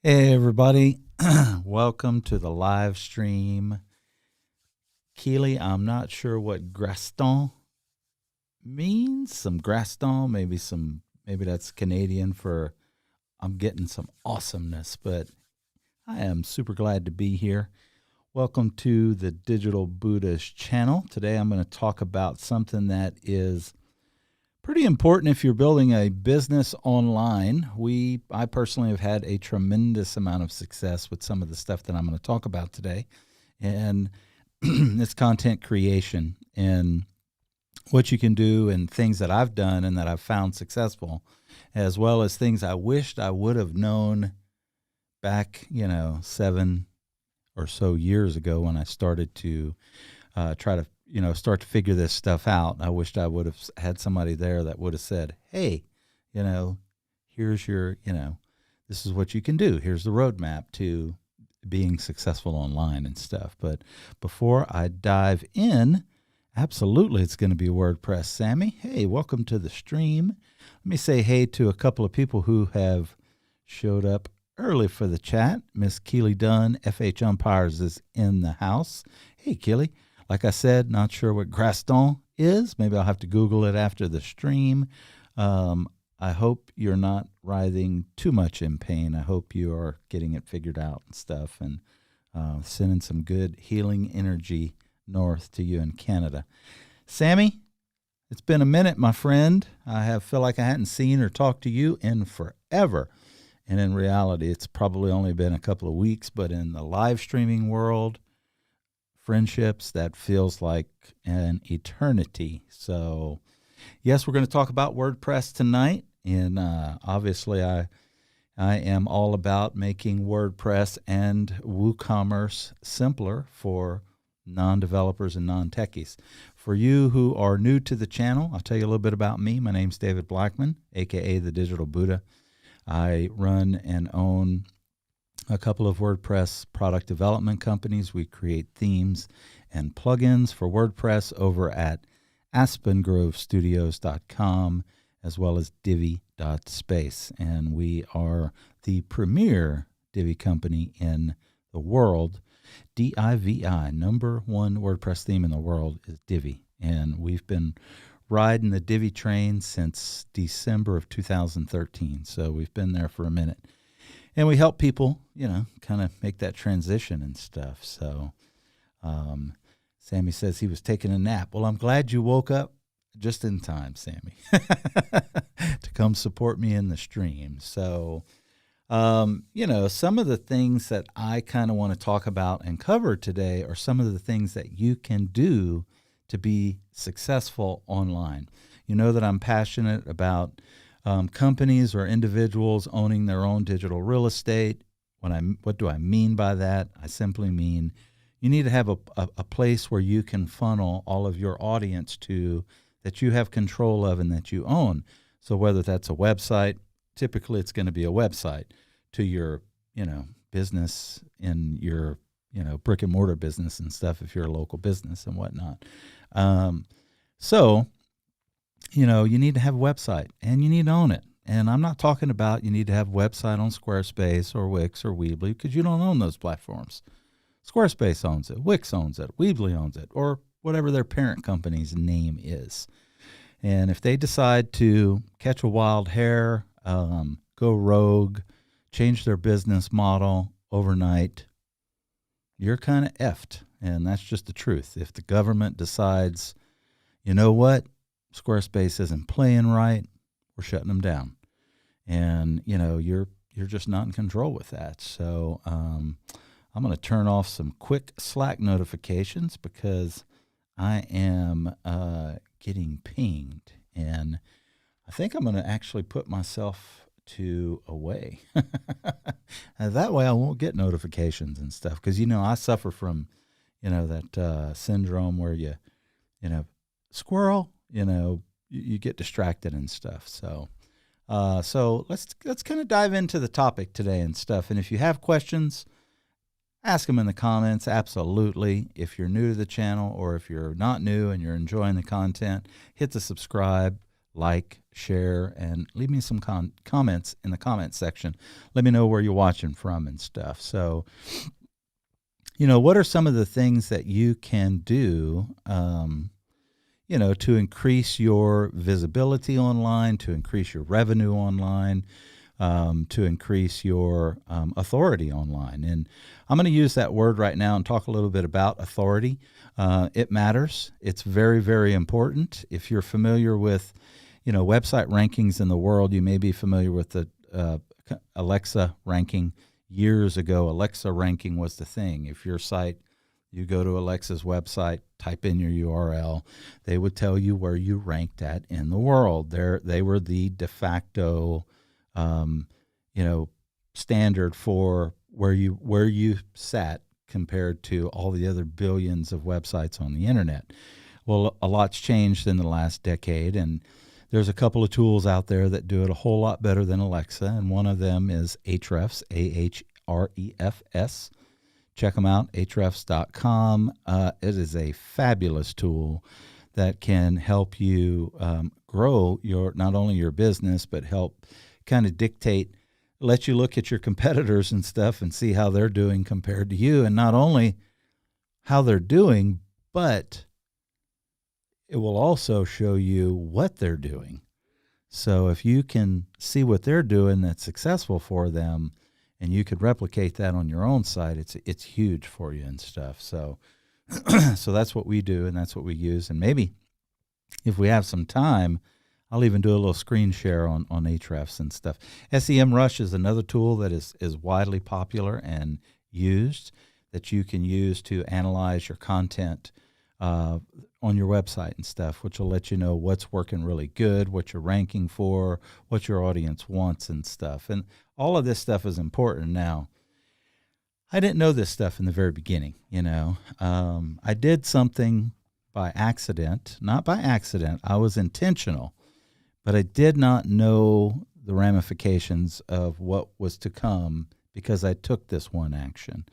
Hey, everybody. Welcome to the live stream. Keely, I'm not sure what Graston means. Some Graston, maybe that's Canadian for I'm getting some awesomeness, but I am super glad to be here. Welcome to the Digital Buddhist channel. Today I'm going to talk about something that is pretty important if you're building a business online. I personally have had a tremendous amount of success with some of the stuff that I'm going to talk about today, and it's content creation and what you can do and things that I've done and that I've found successful, as well as things I wished I would have known back, 7 or so years ago when I started to try to start to figure this stuff out. I wished I would have had somebody there that would have said, hey, here's your, this is what you can do. Here's the roadmap to being successful online and stuff. But before I dive in, absolutely, it's going to be WordPress. Sammy, hey, welcome to the stream. Let me say hey to a couple of people who have showed up early for the chat. Miss Keely Dunn, FH Umpires, is in the house. Hey, Keely. Like I said, not sure what Graston is. Maybe I'll have to Google it after the stream. I hope you're not writhing too much in pain. I hope you are getting it figured out and stuff, and sending some good healing energy north to you in Canada. Sammy, it's been a minute, my friend. Feel like I hadn't seen or talked to you in forever. And in reality, it's probably only been a couple of weeks, but in the live streaming world, friendships, that feels like an eternity. So, yes, we're going to talk about WordPress tonight. And obviously, I am all about making WordPress and WooCommerce simpler for non-developers and non-techies. For you who are new to the channel, I'll tell you a little bit about me. My name's David Blackman, a.k.a. the Digital Buddha. I run and own a couple of WordPress product development companies. We create themes and plugins for WordPress over at aspengrovestudios.com, as well as Divi.space. And we are the premier Divi company in the world. Divi, number one WordPress theme in the world is Divi. And we've been riding the Divi train since December of 2013. So we've been there for a minute. And we help people, kind of make that transition and stuff. So Sammy says he was taking a nap. Well, I'm glad you woke up just in time, Sammy, to come support me in the stream. So, some of the things that I kind of want to talk about and cover today are some of the things that you can do to be successful online. You know that I'm passionate about companies or individuals owning their own digital real estate. What do I mean by that? I simply mean you need to have a place where you can funnel all of your audience to, that you have control of and that you own. So whether that's a website, typically it's going to be a website to your, business in your, brick and mortar business and stuff if you're a local business and whatnot. You need to have a website and you need to own it. And I'm not talking about you need to have a website on Squarespace or Wix or Weebly, because you don't own those platforms. Squarespace owns it, Wix owns it, Weebly owns it, or whatever their parent company's name is. And if they decide to catch a wild hare, go rogue, change their business model overnight, you're kind of effed. And that's just the truth. If the government decides, you know what, Squarespace isn't playing right, we're shutting them down. And, you're just not in control with that. So I'm going to turn off some quick Slack notifications because I am getting pinged. And I think I'm going to actually put myself to away. And that way I won't get notifications and stuff. Because, I suffer from, that syndrome where squirrel, you get distracted and stuff. So let's kind of dive into the topic today and stuff. And if you have questions, ask them in the comments. Absolutely. If you're new to the channel, or if you're not new and you're enjoying the content, hit the subscribe, like, share, and leave me some comments in the comment section. Let me know where you're watching from and stuff. So, what are some of the things that you can do, to increase your visibility online, to increase your revenue online, to increase your authority online? And I'm going to use that word right now and talk a little bit about authority. It matters. It's very, very important. If you're familiar with, website rankings in the world, you may be familiar with the Alexa ranking. Years ago, Alexa ranking was the thing. If your site, you go to Alexa's website, type in your URL, they would tell you where you ranked at in the world. They were the de facto, standard for where you sat compared to all the other billions of websites on the internet. Well, a lot's changed in the last decade, and there's a couple of tools out there that do it a whole lot better than Alexa, and one of them is Ahrefs, Ahrefs. Check them out, ahrefs.com. It is a fabulous tool that can help you grow not only your business, but help kind of let you look at your competitors and stuff and see how they're doing compared to you, and not only how they're doing, but it will also show you what they're doing. So if you can see what they're doing that's successful for them, and you could replicate that on your own site, it's huge for you and stuff. So so that's what we do, and that's what we use. And maybe if we have some time, I'll even do a little screen share on Ahrefs and stuff. SEMrush is another tool that is widely popular and used, that you can use to analyze your content on your website and stuff, which will let you know what's working really good, what you're ranking for, what your audience wants and stuff. And all of this stuff is important now. I didn't know this stuff in the very beginning, I did something by accident, not by accident. I was intentional, but I did not know the ramifications of what was to come because I took this one action.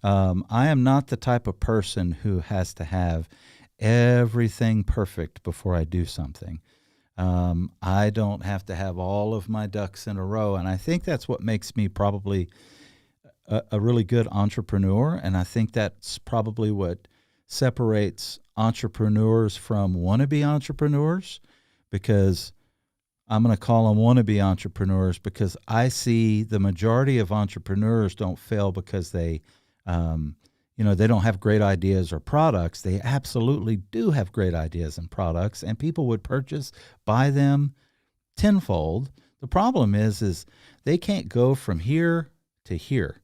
I am not the type of person who has to have everything perfect before I do something. I don't have to have all of my ducks in a row, and I think that's what makes me probably a really good entrepreneur, and I think that's probably what separates entrepreneurs from wannabe entrepreneurs, because I'm going to call them wannabe entrepreneurs because I see the majority of entrepreneurs don't fail because they don't have great ideas or products. They absolutely do have great ideas and products, and people would buy them tenfold. The problem is they can't go from here to here.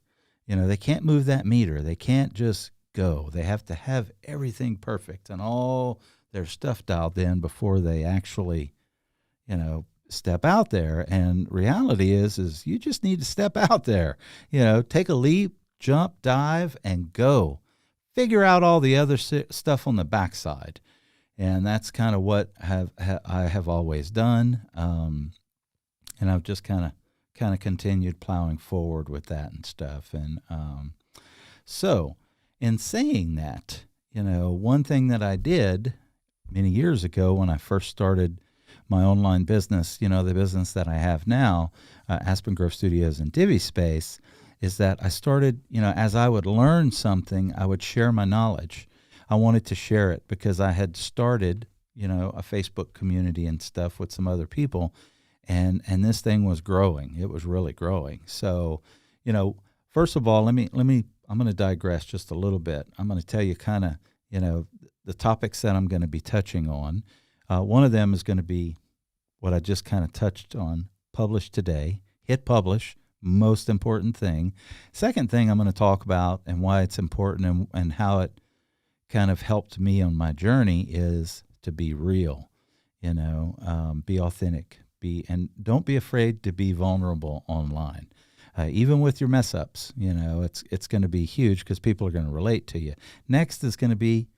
They can't move that meter. They can't just go. They have to have everything perfect and all their stuff dialed in before they actually, step out there. And reality is you just need to step out there, take a leap, jump, dive, and go. Figure out all the other stuff on the backside. And that's kind of what I have always done. And I've just kind of continued plowing forward with that and stuff. And so in saying that, one thing that I did many years ago when I first started my online business, the business that I have now, Aspen Grove Studios and Divi Space, is that I started, as I would learn something, I would share my knowledge. I wanted to share it because I had started, a Facebook community and stuff with some other people, and this thing was growing. It was really growing. So, first of all, I'm going to digress just a little bit. I'm going to tell you kind of, the topics that I'm going to be touching on. One of them is going to be what I just kind of touched on, publish today, hit publish. Most important thing. Second thing I'm going to talk about and why it's important and how it kind of helped me on my journey is to be real, be authentic, and don't be afraid to be vulnerable online. Even with your mess ups, it's going to be huge because people are going to relate to you. Next is going to be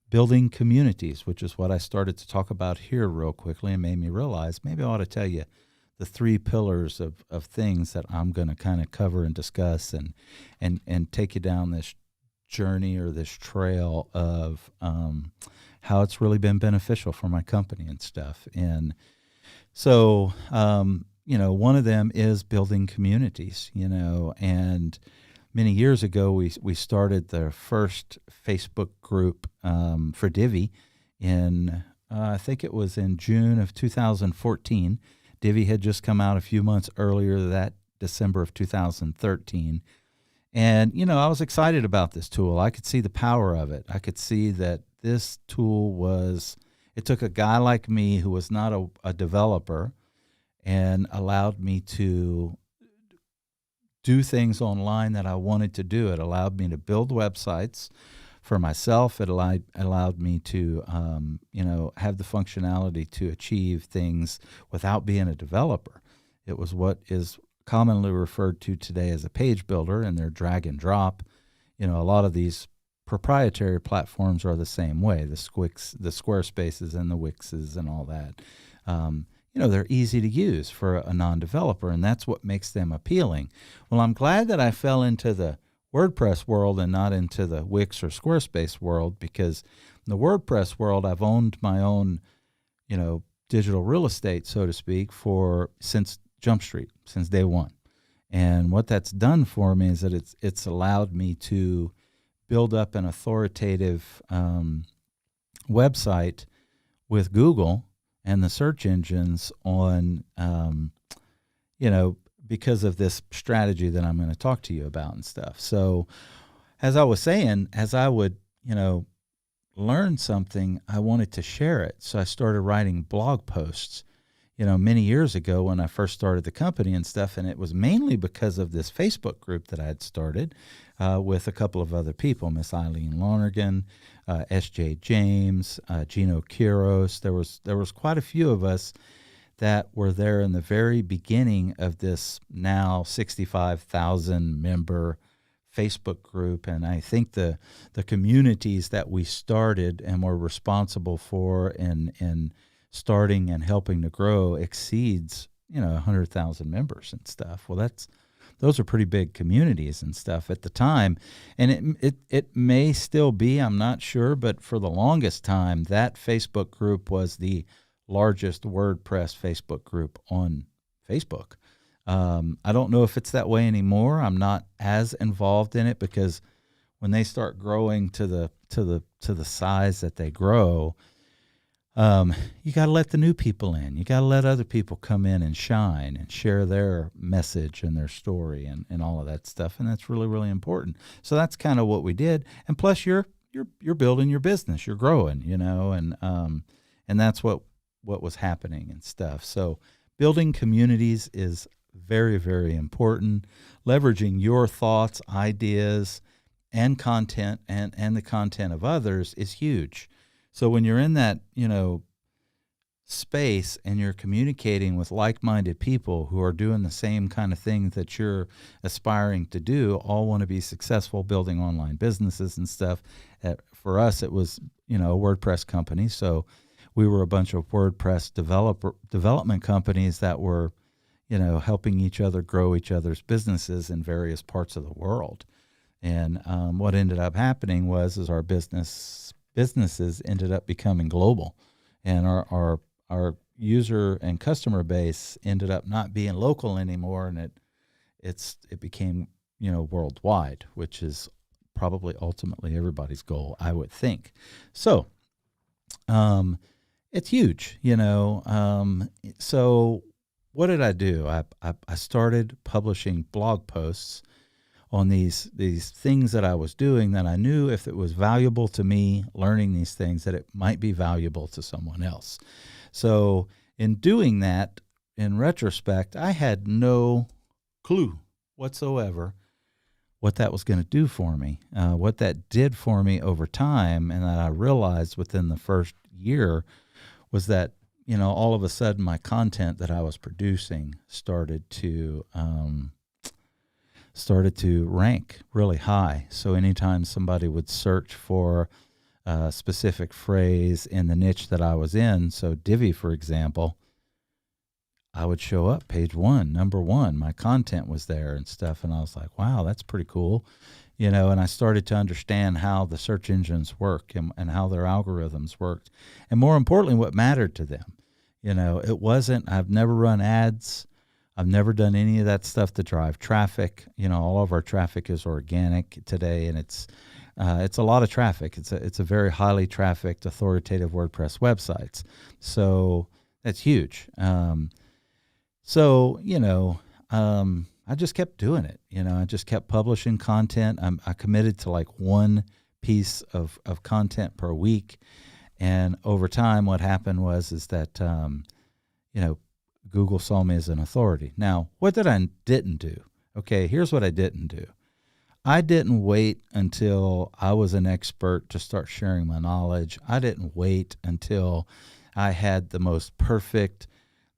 building communities, which is what I started to talk about here real quickly and made me realize maybe I ought to tell you the three pillars of things that I'm going to kind of cover and discuss and take you down this journey or this trail of how it's really been beneficial for my company and stuff. And so, one of them is building communities, and many years ago, we started the first Facebook group for Divi in, I think it was in June of 2014. Divi had just come out a few months earlier, that December of 2013. And, I was excited about this tool. I could see the power of it. I could see that this tool it took a guy like me who was not a developer and allowed me to do things online that I wanted to do. It allowed me to build websites for myself. It allowed me to, have the functionality to achieve things without being a developer. It was what is commonly referred to today as a page builder, and they're drag and drop. A lot of these proprietary platforms are the same way, the Squarespaces and the Wixes and all that. They're easy to use for a non-developer, and that's what makes them appealing. Well, I'm glad that I fell into the WordPress world and not into the Wix or Squarespace world, because in the WordPress world, I've owned my own, digital real estate, so to speak, since Jump Street, since day one. And what that's done for me is that it's allowed me to build up an authoritative website with Google and the search engines on, because of this strategy that I'm going to talk to you about and stuff. So as I was saying, as I would, learn something, I wanted to share it. So I started writing blog posts, many years ago when I first started the company and stuff. And it was mainly because of this Facebook group that I had started with a couple of other people, Miss Eileen Lonergan, S.J. James, Gino Quiros. There was quite a few of us that were there in the very beginning of this now 65,000 member Facebook group. And I think the communities that we started and were responsible for in starting and helping to grow exceeds 100,000 members and stuff. Well, those are pretty big communities and stuff at the time, and it may still be, I'm not sure, but for the longest time, that Facebook group was the largest WordPress Facebook group on Facebook. I don't know if it's that way anymore. I'm not as involved in it, because when they start growing to the size that they grow, you got to let the new people in. You got to let other people come in and shine and share their message and their story and all of that stuff. And that's really, really important. So that's kind of what we did. And plus you're building your business, you're growing, and that's what was happening and stuff. So building communities is very, very important. Leveraging your thoughts, ideas, and content and the content of others is huge. So when you're in that, space and you're communicating with like-minded people who are doing the same kind of things that you're aspiring to do, all want to be successful building online businesses and stuff. For us, it was, a WordPress company. So we were a bunch of WordPress development companies that were, helping each other grow each other's businesses in various parts of the world. And what ended up happening was our businesses ended up becoming global, and our user and customer base ended up not being local anymore, and it became worldwide, which is probably ultimately everybody's goal, I would think. So it's huge, so what did I do? I started publishing blog posts on these things that I was doing that I knew if it was valuable to me, learning these things, that it might be valuable to someone else. So in doing that, in retrospect, I had no clue whatsoever what that was going to do for me, what that did for me over time, and that I realized within the first year was that, all of a sudden my content that I was producing started to rank really high. So anytime somebody would search for a specific phrase in the niche that I was in, so Divi, for example, I would show up page 1, number 1. My content was there and stuff, and I was like, wow, that's pretty cool. and I started to understand how the search engines work and how their algorithms worked. And more importantly, what mattered to them. It wasn't, I've never run ads. I've never done any of that stuff to drive traffic. All of our traffic is organic today, and it's a lot of traffic. It's a very highly trafficked, authoritative WordPress websites. So that's huge. I just kept doing it. I just kept publishing content. I committed to like one piece of content per week. And over time, what happened is that, Google saw me as an authority. Now, what didn't do? Okay, here's what I didn't do. I didn't wait until I was an expert to start sharing my knowledge. I didn't wait until I had the most perfect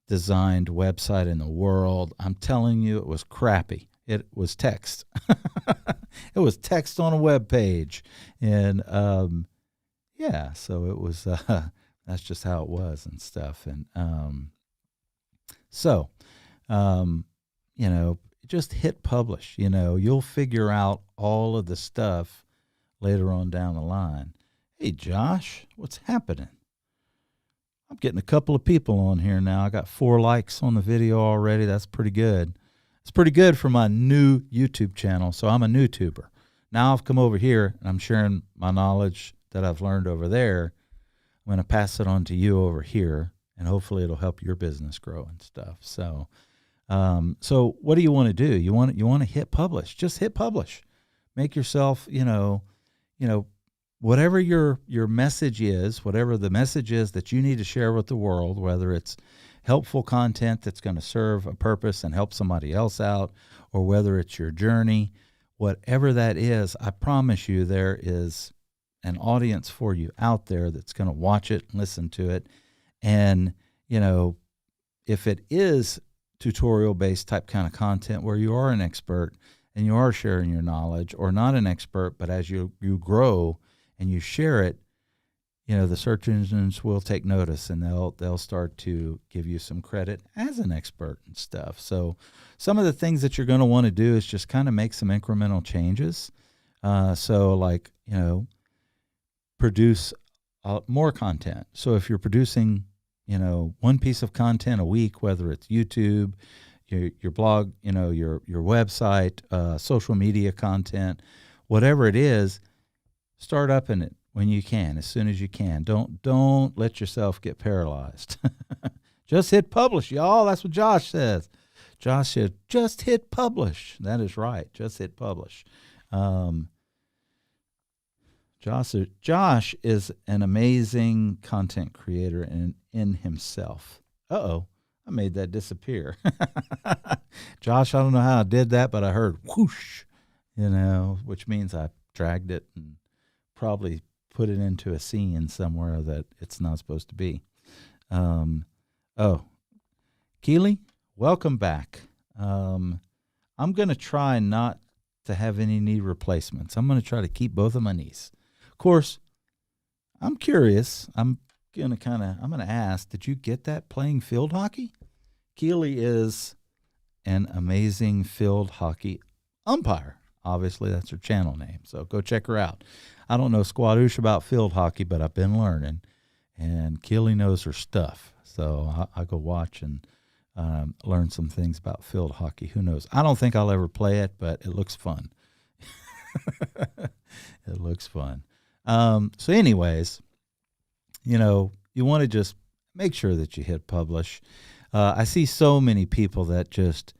designed website in the world. I'm telling you, it was crappy. It was text. It was text on a web page. And so it was, that's just how it was and stuff. And just hit publish. You'll figure out all of the stuff later on down the line. Hey, Josh, what's happening? I'm getting a couple of people on here now. I got 4 likes on the video already. That's pretty good. It's pretty good for my new YouTube channel. So I'm a new tuber. Now I've come over here and I'm sharing my knowledge that I've learned over there. I'm going to pass it on to you over here, and hopefully it'll help your business grow and stuff. So what do you want to do? You want to hit publish. Just hit publish. Make yourself, whatever your message is, whatever the message is that you need to share with the world, whether it's helpful content that's going to serve a purpose and help somebody else out, or whether it's your journey, whatever that is, I promise you there is an audience for you out there that's going to watch it and listen to it. And, if it is tutorial-based type kind of content where you are an expert and you are sharing your knowledge, or not an expert, but as you grow and you share it, the search engines will take notice, and they'll start to give you some credit as an expert and stuff. So some of the things that you're going to want to do is just kind of make some incremental changes. Produce more content. So if you're producing, one piece of content a week, whether it's YouTube, your blog, your website, social media content, whatever it is, start up in it when you can, as soon as you can. Don't let yourself get paralyzed. Just hit publish, y'all. That's what Josh says. Josh said, just hit publish. That is right. Just hit publish. Josh is an amazing content creator in himself. Uh-oh, I made that disappear. Josh, I don't know how I did that, but I heard whoosh, which means I dragged it and probably put it into a scene somewhere that it's not supposed to be. Keely, welcome back. I'm going to try not to have any knee replacements. I'm going to try to keep both of my knees. Of course, I'm curious. I'm going to ask, did you get that playing field hockey? Keely is an amazing field hockey umpire. Obviously, that's her channel name, so go check her out. I don't know squadoosh about field hockey, but I've been learning, and Keely knows her stuff. So I'll go watch and learn some things about field hockey. Who knows? I don't think I'll ever play it, but it looks fun. It looks fun. So anyways, you want to just make sure that you hit publish. I see so many people that just,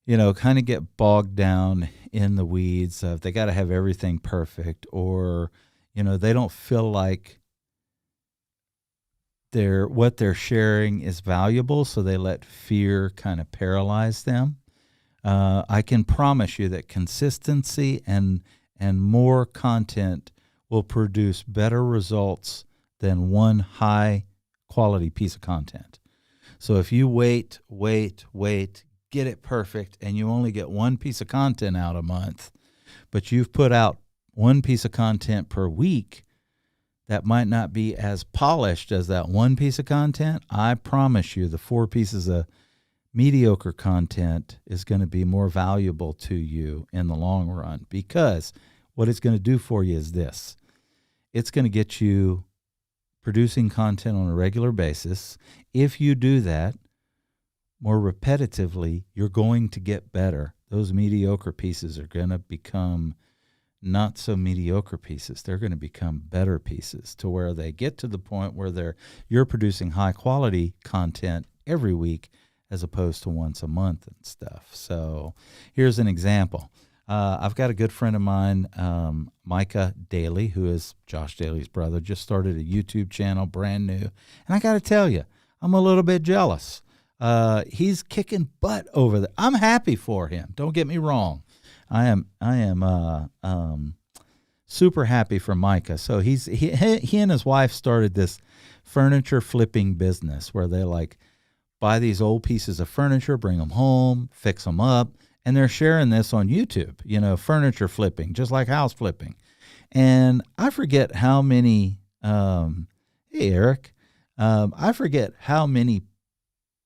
kind of get bogged down in the weeds of they got to have everything perfect, or, they don't feel like what they're sharing is valuable, so they let fear kind of paralyze them. I can promise you that consistency and more content will produce better results than one high quality piece of content. So if you wait, get it perfect, and you only get one piece of content out a month, but you've put out one piece of content per week that might not be as polished as that one piece of content, I promise you the 4 pieces of mediocre content is going to be more valuable to you in the long run, because what it's going to do for you is this. It's going to get you producing content on a regular basis. If you do that more repetitively, you're going to get better. Those mediocre pieces are going to become not so mediocre pieces. They're going to become better pieces, to where they get to the point where you're producing high quality content every week as opposed to once a month and stuff. So here's an example. I've got a good friend of mine, Micah Daly, who is Josh Daly's brother, just started a YouTube channel, brand new. And I got to tell you, I'm a little bit jealous. He's kicking butt over there. I'm happy for him. Don't get me wrong. I am super happy for Micah. So he and his wife started this furniture flipping business where they like buy these old pieces of furniture, bring them home, fix them up, and they're sharing this on YouTube, furniture flipping, just like house flipping. And I forget how many, hey, Eric, I forget how many,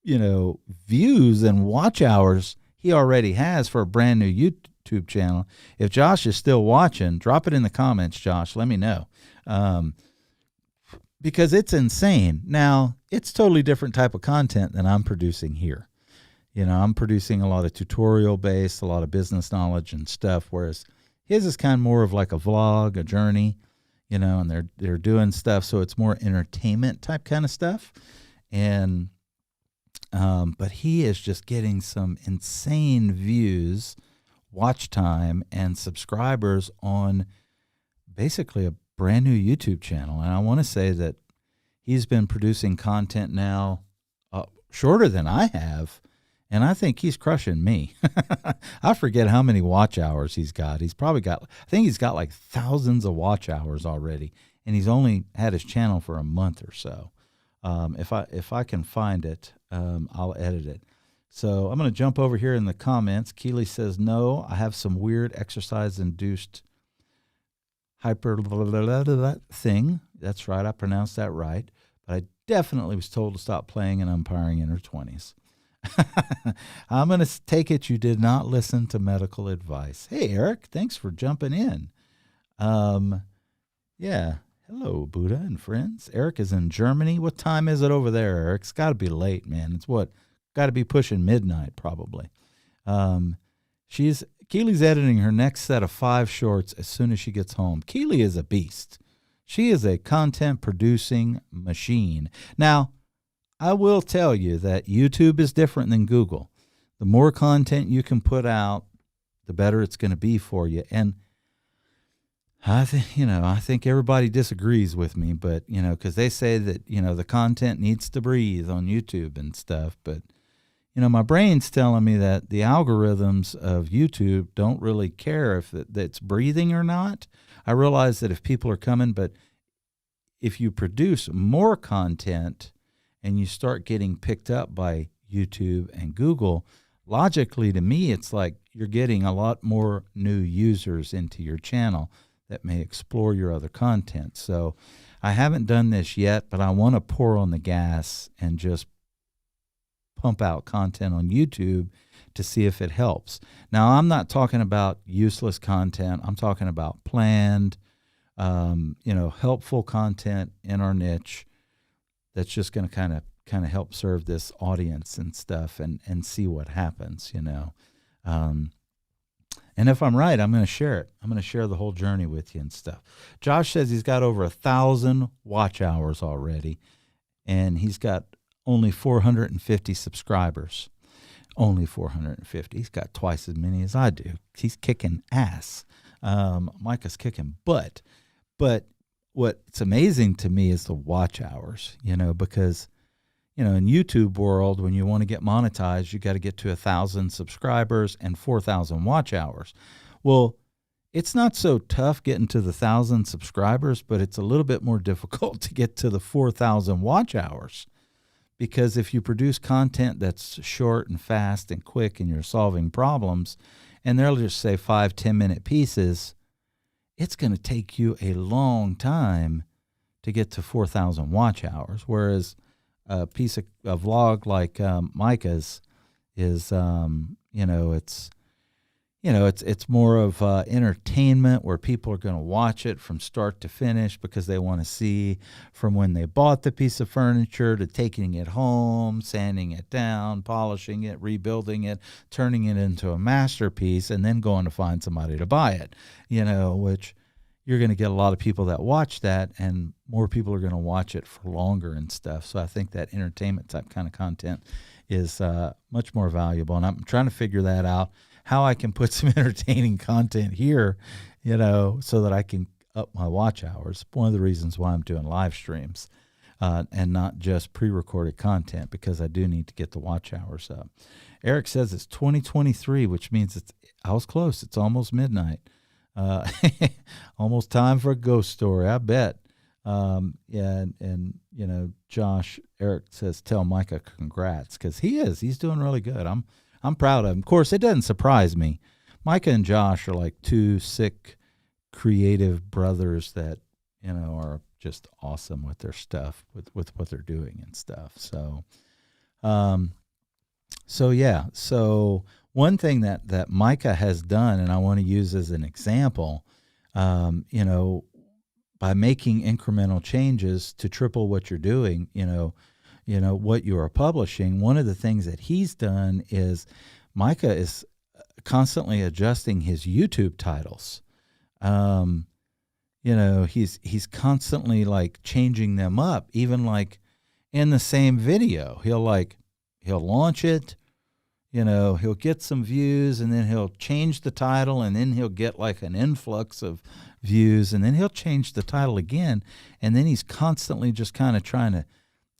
views and watch hours he already has for a brand new YouTube channel. If Josh is still watching, drop it in the comments, Josh. Let me know. Because it's insane. Now, it's totally different type of content than I'm producing here. I'm producing a lot of tutorial-based, a lot of business knowledge and stuff, whereas his is kind of more of like a vlog, a journey, and they're doing stuff, so it's more entertainment type kind of stuff. And but he is just getting some insane views, watch time, and subscribers on basically a brand new YouTube channel. And I want to say that he's been producing content now shorter than I have, and I think he's crushing me. I forget how many watch hours he's got. He's probably got, I think he's got like thousands of watch hours already, and he's only had his channel for a month or so. If I can find it, I'll edit it. So I'm going to jump over here in the comments. Keely says, no, I have some weird exercise-induced hyper thing. That's right. I pronounced that right. But I definitely was told to stop playing and umpiring in her 20s. I'm going to take it you did not listen to medical advice. Hey, Eric, thanks for jumping in. Yeah. Hello, Buddha and friends. Eric is in Germany. What time is it over there, Eric? It's got to be late, man. It's got to be pushing midnight probably. Keely's editing her next set of 5 shorts as soon as she gets home. Keely is a beast. She is a content producing machine. Now, I will tell you that YouTube is different than Google. The more content you can put out, the better it's going to be for you. And I think everybody disagrees with me, but, because they say that, the content needs to breathe on YouTube and stuff. But, my brain's telling me that the algorithms of YouTube don't really care if it's breathing or not. I realize that if people are coming, but if you produce more content and you start getting picked up by YouTube and Google, logically to me, it's like you're getting a lot more new users into your channel that may explore your other content. So I haven't done this yet, but I want to pour on the gas and just pump out content on YouTube to see if it helps. Now, I'm not talking about useless content. I'm talking about planned, helpful content in our niche that's just going to kind of help serve this audience and stuff and see what happens, And if I'm right, I'm going to share it. I'm going to share the whole journey with you and stuff. Josh says he's got over 1,000 watch hours already, and he's got only 450 subscribers. Only 450. He's got twice as many as I do. He's kicking ass. Micah's kicking butt. But what's amazing to me is the watch hours, because in YouTube world, when you want to get monetized, you got to get to 1,000 subscribers and 4,000 watch hours. Well, it's not so tough getting to the 1,000 subscribers, but it's a little bit more difficult to get to the 4,000 watch hours. Because if you produce content that's short and fast and quick and you're solving problems, and they'll just say 5-10 minute pieces, it's going to take you a long time to get to 4,000 watch hours. Whereas a vlog like Micah's, is it's more of entertainment where people are going to watch it from start to finish because they want to see from when they bought the piece of furniture to taking it home, sanding it down, polishing it, rebuilding it, turning it into a masterpiece, and then going to find somebody to buy it, which you're going to get a lot of people that watch that, and more people are going to watch it for longer and stuff. So I think that entertainment type kind of content is much more valuable, and I'm trying to figure that out, how I can put some entertaining content here, so that I can up my watch hours. One of the reasons why I'm doing live streams and not just pre-recorded content, because I do need to get the watch hours up. Eric says it's 2023, which means I was close. It's almost midnight. Almost time for a ghost story, I bet. Josh, Eric says, tell Micah congrats, because he's doing really good. I'm proud of him. Of course, it doesn't surprise me. Micah and Josh are like two sick, creative brothers that, are just awesome with their stuff, with what they're doing and stuff. So one thing that Micah has done, and I want to use as an example, by making incremental changes to triple what you're doing, what you are publishing, one of the things that he's done is Micah is constantly adjusting his YouTube titles. He's constantly like changing them up, even like in the same video. He'll launch it, he'll get some views, and then he'll change the title, and then he'll get like an influx of views, and then he'll change the title again, and then he's constantly just kind of trying to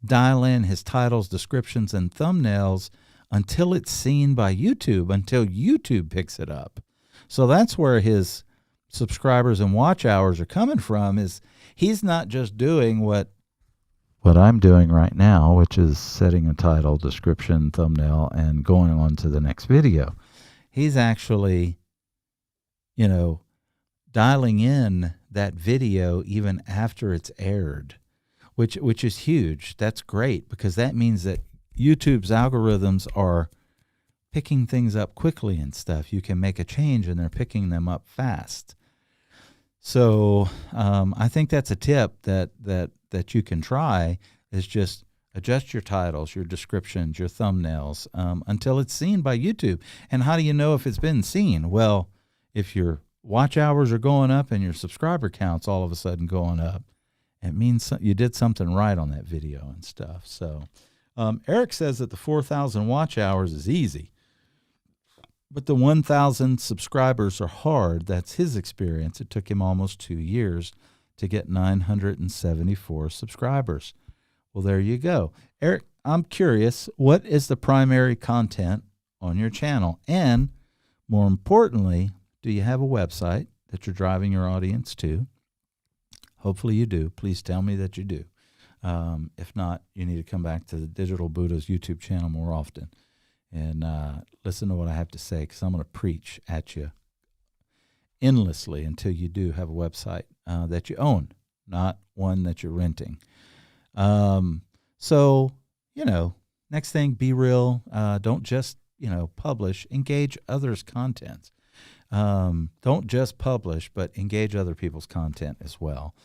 dial in his titles, descriptions, and thumbnails until it's seen by YouTube, until YouTube picks it up. So that's where his subscribers and watch hours are coming from, is he's not just doing what I'm doing right now, which is setting a title, description, thumbnail, and going on to the next video. He's actually, dialing in that video even after it's aired, which is huge. That's great, because that means that YouTube's algorithms are picking things up quickly and stuff. You can make a change and they're picking them up fast. So I think that's a tip that you can try, is just adjust your titles, your descriptions, your thumbnails until it's seen by YouTube. And how do you know if it's been seen? Well, if your watch hours are going up and your subscriber count's all of a sudden going up, it means you did something right on that video and stuff. So Eric says that the 4,000 watch hours is easy, but the 1,000 subscribers are hard. That's his experience. It took him almost 2 years to get 974 subscribers. Well, there you go. Eric, I'm curious, what is the primary content on your channel? And more importantly, do you have a website that you're driving your audience to? Hopefully you do. Please tell me that you do. If not, you need to come back to the Digital Buddha's YouTube channel more often and listen to what I have to say, because I'm going to preach at you endlessly until you do have a website that you own, not one that you're renting. So, next thing, be real. Don't just, publish, engage others' content. Don't just publish, but engage other people's content as well.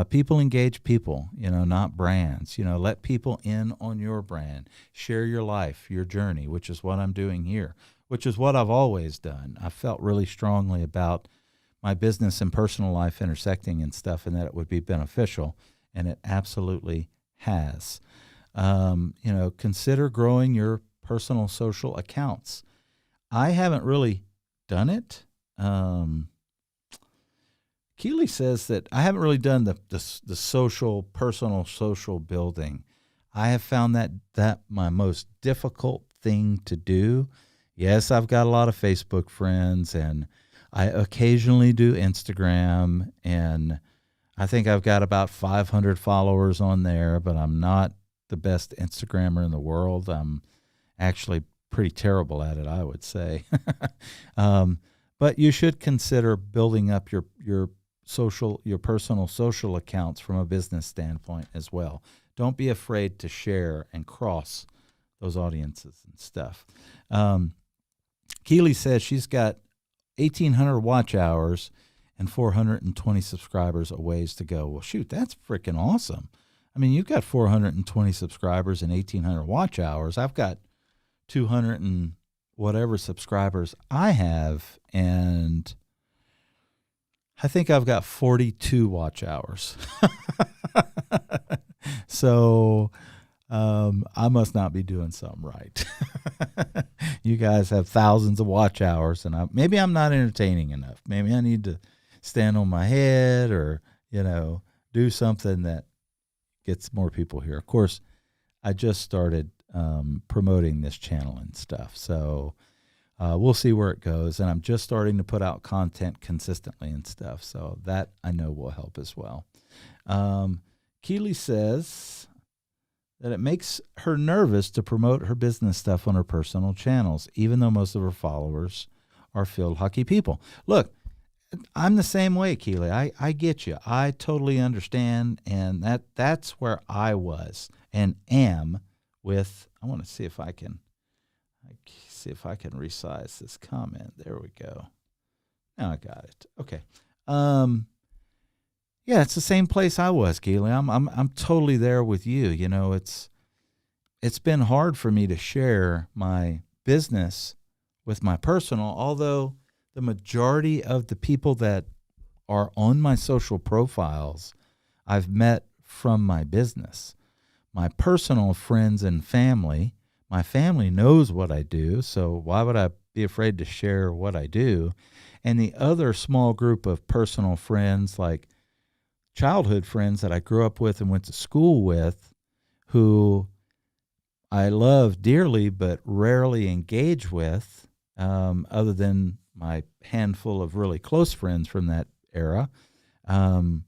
People engage people, not brands. Let people in on your brand. Share your life, your journey, which is what I'm doing here, which is what I've always done. I felt really strongly about my business and personal life intersecting and stuff, and that it would be beneficial, and it absolutely has. Consider growing your personal social accounts. I haven't really done it. Keely says that I haven't really done the personal social building. I have found that my most difficult thing to do. Yes, I've got a lot of Facebook friends, and I occasionally do Instagram, and I think I've got about 500 followers on there, but I'm not the best Instagrammer in the world. I'm actually pretty terrible at it, I would say. But you should consider building up your personal social accounts from a business standpoint as well. Don't be afraid to share and cross those audiences and stuff. Keely says she's got 1,800 watch hours and 420 subscribers, a ways to go. Well, shoot, that's freaking awesome. I mean, you've got 420 subscribers and 1,800 watch hours. I've got 200 and whatever subscribers I have, and I think I've got 42 watch hours. So I must not be doing something right. You guys have thousands of watch hours, and maybe I'm not entertaining enough. Maybe I need to stand on my head or, do something that gets more people here. Of course, I just started promoting this channel and stuff. So we'll see where it goes. And I'm just starting to put out content consistently and stuff. So that I know will help as well. Keely says that it makes her nervous to promote her business stuff on her personal channels, even though most of her followers are field hockey people. Look, I'm the same way, Keely. I get you. I totally understand, and that's where I was and am with. I want to see if I can resize this comment. There we go. Now I got it. Okay. Yeah, it's the same place I was, Keely. I'm totally there with you. It's been hard for me to share my business with my personal, although the majority of the people that are on my social profiles I've met from my business. My personal friends and family, my family knows what I do, so why would I be afraid to share what I do? And the other small group of personal friends, like childhood friends that I grew up with and went to school with, who I love dearly but rarely engage with, other than my handful of really close friends from that era. I'm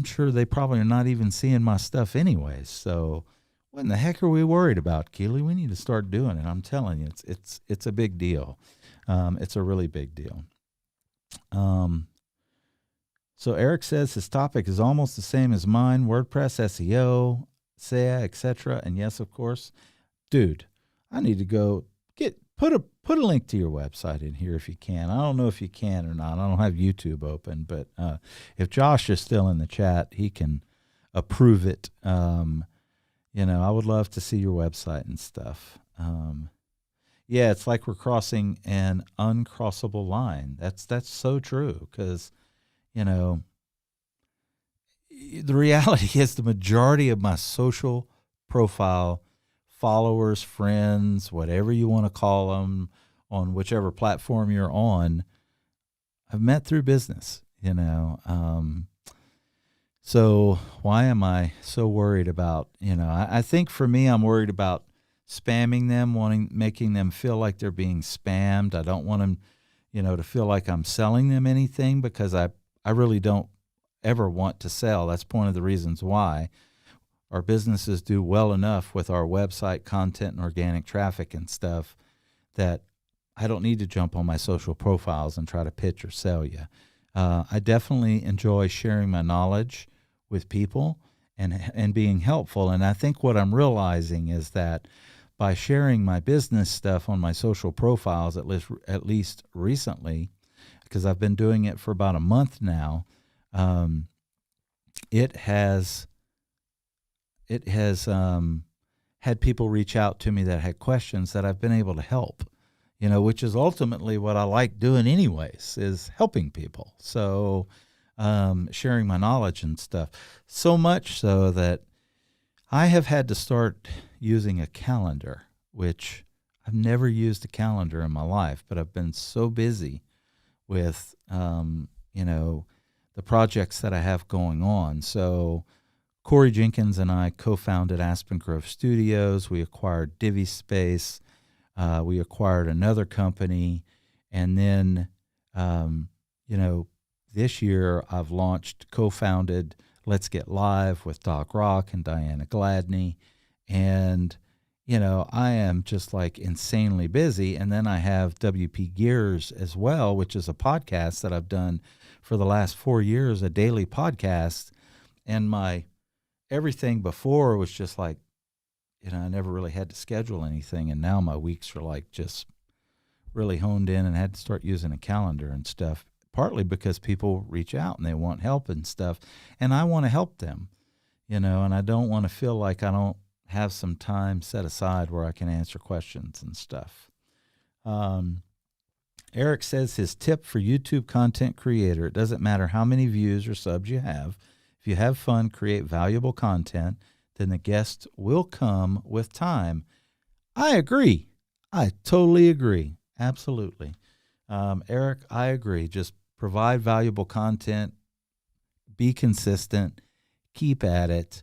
sure they probably are not even seeing my stuff anyways. So what in the heck are we worried about, Keely? We need to start doing it. I'm telling you, it's a big deal. It's a really big deal. So Eric says his topic is almost the same as mine: WordPress, SEO, SEA, etc. And yes, of course, dude, I need to go put a link to your website in here if you can. I don't know if you can or not. I don't have YouTube open, but if Josh is still in the chat, he can approve it. I would love to see your website and stuff. Yeah, it's like we're crossing an uncrossable line. That's so true, because the reality is the majority of my social profile followers, friends, whatever you want to call them, on whichever platform you're on, I've met through business, so why am I so worried about, I think for me, I'm worried about spamming them, making them feel like they're being spammed. I don't want them, to feel like I'm selling them anything, because I really don't ever want to sell. That's one of the reasons why our businesses do well enough with our website content and organic traffic and stuff that I don't need to jump on my social profiles and try to pitch or sell you. I definitely enjoy sharing my knowledge with people and being helpful. And I think what I'm realizing is that by sharing my business stuff on my social profiles, at least recently, because I've been doing it for about a month now, it has had people reach out to me that had questions that I've been able to help, which is ultimately what I like doing anyways, is helping people. So sharing my knowledge and stuff, so much so that I have had to start using a calendar, which I've never used a calendar in my life, but I've been so busy with, the projects that I have going on. So Corey Jenkins and I co-founded Aspen Grove Studios. We acquired Divi Space. We acquired another company. And then, this year I've co-founded Let's Get Live with Doc Rock and Diana Gladney. And, I am just like insanely busy. And then I have WP Gears as well, which is a podcast that I've done for the last 4 years, a daily podcast. And my everything before was just like, I never really had to schedule anything, and now my weeks are like just really honed in, and had to start using a calendar and stuff. Partly because people reach out and they want help and stuff, and I want to help them, and I don't want to feel like I don't have some time set aside where I can answer questions and stuff. Eric says his tip for YouTube content creator: it doesn't matter how many views or subs you have. If you have fun, create valuable content, then the guests will come with time. I agree. I totally agree. Absolutely. Eric, I agree. Just provide valuable content, be consistent, keep at it,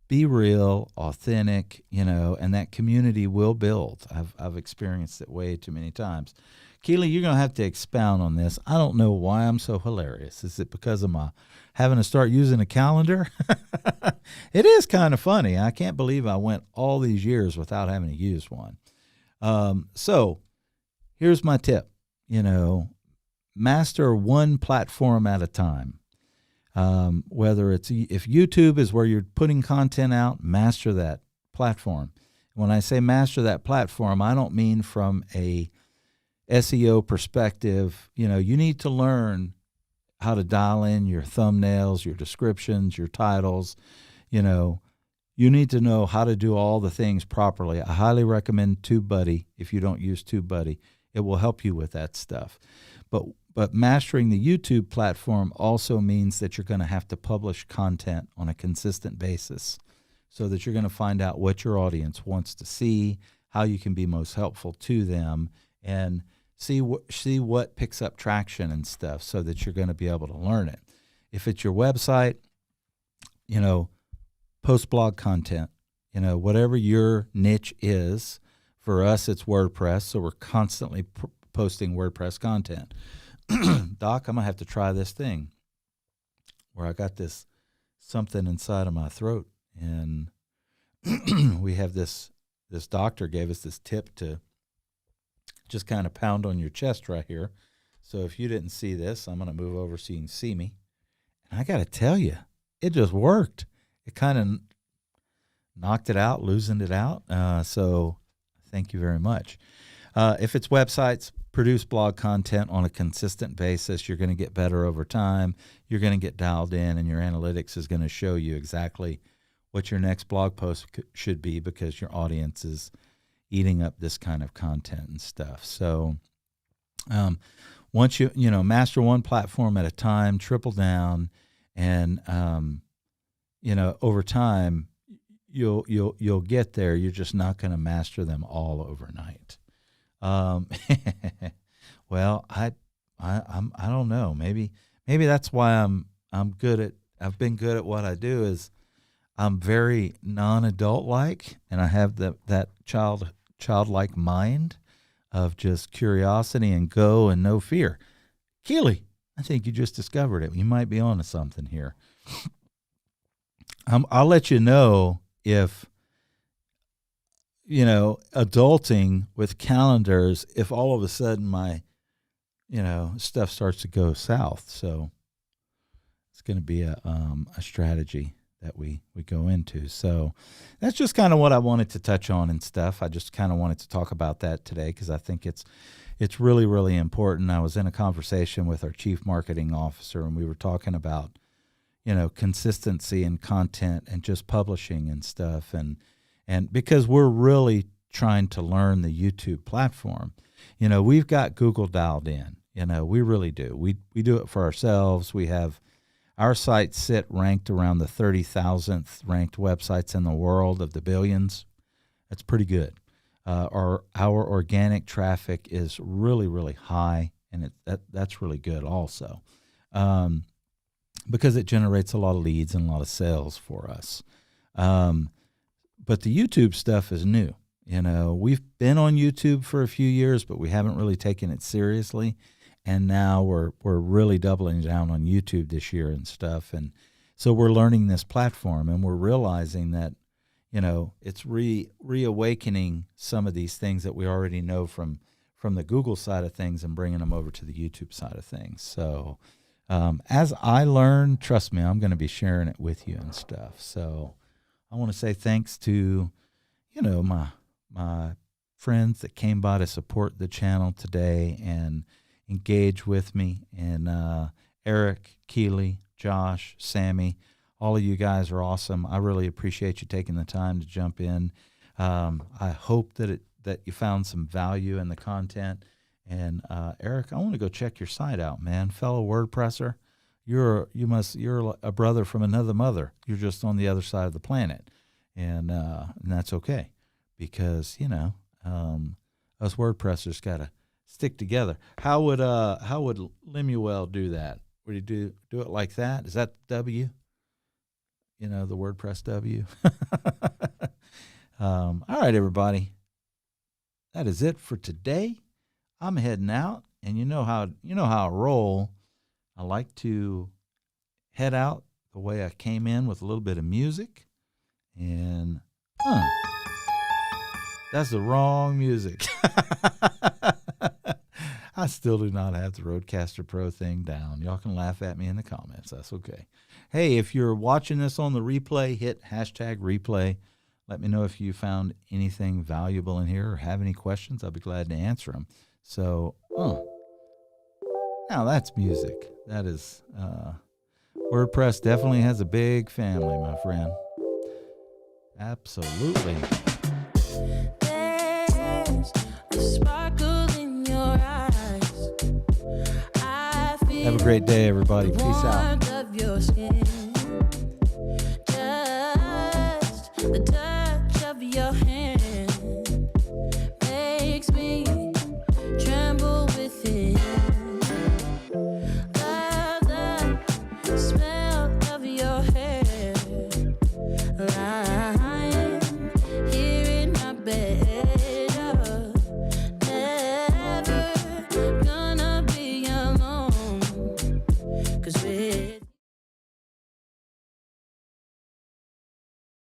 be real, authentic, and that community will build. I've experienced it way too many times. Keely, you're going to have to expound on this. I don't know why I'm so hilarious. Is it because of my having to start using a calendar? It is kind of funny. I can't believe I went all these years without having to use one. So here's my tip. Master one platform at a time. Whether if YouTube is where you're putting content out, master that platform. When I say master that platform, I don't mean from a SEO perspective. You need to learn how to dial in your thumbnails, your descriptions, your titles. You need to know how to do all the things properly. I highly recommend TubeBuddy. If you don't use TubeBuddy, it will help you with that stuff. But mastering the YouTube platform also means that you're going to have to publish content on a consistent basis, so that you're going to find out what your audience wants to see, how you can be most helpful to them, and see what picks up traction and stuff, so that you're going to be able to learn it. If it's your website, post blog content, whatever your niche is. For us, it's WordPress, so we're constantly posting WordPress content. Doc, I'm going to have to try this thing where I got this something inside of my throat, and we have this doctor gave us this tip to just kind of pound on your chest right here. So if you didn't see this, I'm going to move over so you can see me. And I got to tell you, it just worked. It kind of knocked it out, loosened it out. So thank you very much. If it's websites, produce blog content on a consistent basis. You're going to get better over time. You're going to get dialed in, and your analytics is going to show you exactly what your next blog post should be, because your audience is eating up this kind of content and stuff. So once you master one platform at a time, triple down, and over time you'll get there. You're just not going to master them all overnight. Well, I don't know. Maybe that's why I've been good at what I do. Is I'm very non-adult like, and I have that childlike mind of just curiosity and go and no fear. Keely, I think you just discovered it. You might be onto something here. I'll let you know if, adulting with calendars, if all of a sudden my, stuff starts to go south. So it's going to be a strategy that we go into. So that's just kind of what I wanted to touch on and stuff. I just kind of wanted to talk about that today, because I think it's really, really important. I was in a conversation with our chief marketing officer, and we were talking about, consistency and content and just publishing and stuff. And because we're really trying to learn the YouTube platform, we've got Google dialed in, we really do. We do it for ourselves. We have our sites sit ranked around the 30,000th ranked websites in the world of the billions. That's pretty good. Our organic traffic is really, really high, and that's really good also, because it generates a lot of leads and a lot of sales for us. But the YouTube stuff is new. We've been on YouTube for a few years, but we haven't really taken it seriously. And now we're really doubling down on YouTube this year and stuff. And so we're learning this platform, and we're realizing that, it's reawakening some of these things that we already know from the Google side of things, and bringing them over to the YouTube side of things. So as I learn, trust me, I'm going to be sharing it with you and stuff. So I want to say thanks to, my friends that came by to support the channel today and engage with me, and Eric, Keely, Josh, Sammy, all of you guys are awesome. I really appreciate you taking the time to jump in. I hope that you found some value in the content. And Eric, I want to go check your site out, man. Fellow WordPresser, you're a brother from another mother. You're just on the other side of the planet, and that's okay, because us WordPressers gotta stick together. How would Lemuel do that? Would he do it like that? Is that W? The WordPress W. All right, everybody. That is it for today. I'm heading out, and you know how I roll. I like to head out the way I came in, with a little bit of music, and that's the wrong music. I still do not have the Rodecaster Pro thing down. Y'all can laugh at me in the comments. That's okay. Hey, if you're watching this on the replay, hit #replay. Let me know if you found anything valuable in here or have any questions. I'll be glad to answer them. So, now that's music. That is, WordPress definitely has a big family, my friend. Absolutely. There's a sparkle in your eyes. Have a great day, everybody. Peace out. Of your skin. Just the